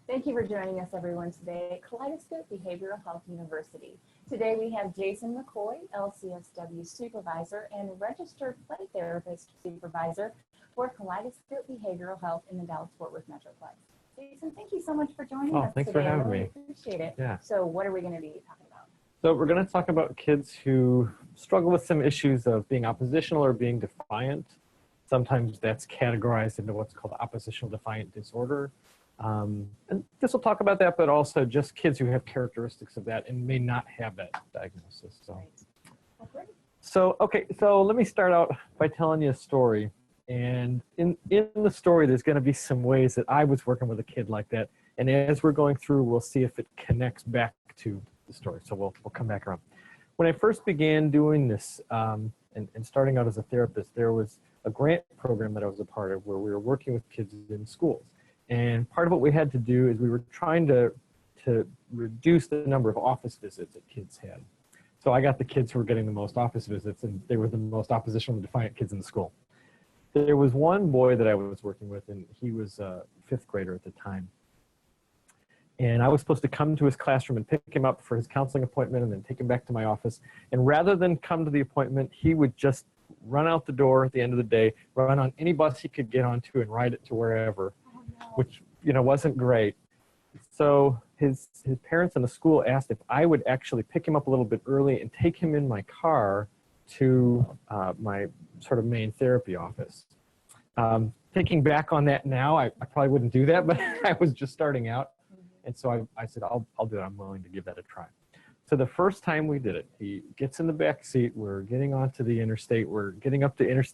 Thank you for joining us, everyone, today at Kaleidoscope Behavioral Health University. Today we have Jason McCoy, LCSW Supervisor and Registered Play Therapist Supervisor for Kaleidoscope Behavioral Health in the Dallas-Fort Worth Metroplex. Jason, thank you so much for joining us Thanks today. for having I really me. appreciate it. Yeah. So what are we going to be talking about? So we're going to talk about kids who struggle with some issues of being oppositional or being defiant. Sometimes that's categorized into what's called oppositional defiant disorder. And this will talk about that, but also just kids who have characteristics of that and may not have that diagnosis. So let me start out by telling you a story. And in the story, there's going to be some ways that I was working with a kid like that. And as we're going through, we'll see if it connects back to the story. So we'll come back around. When I first began doing this and starting out as a therapist, there was a grant program that I was a part of where we were working with kids in schools. And part of what we had to do is we were trying to reduce the number of office visits that kids had. So I got the kids who were getting the most office visits, and they were the most oppositional and defiant kids in the school. There was one boy that I was working with, and he was a fifth grader at the time. And I was supposed to come to his classroom and pick him up for his counseling appointment and then take him back to my office. And rather than come to the appointment, he would just run out the door at the end of the day, run on any bus he could get onto and ride it to wherever, which, wasn't great. So his parents and the school asked if I would actually pick him up a little bit early and take him in my car to my sort of main therapy office. Thinking back on that now, I probably wouldn't do that, but I was just starting out. And so I said, I'll do it. I'm willing to give that a try. So the first time we did it, he gets in the back seat. We're getting onto the interstate. We're getting up to Interstate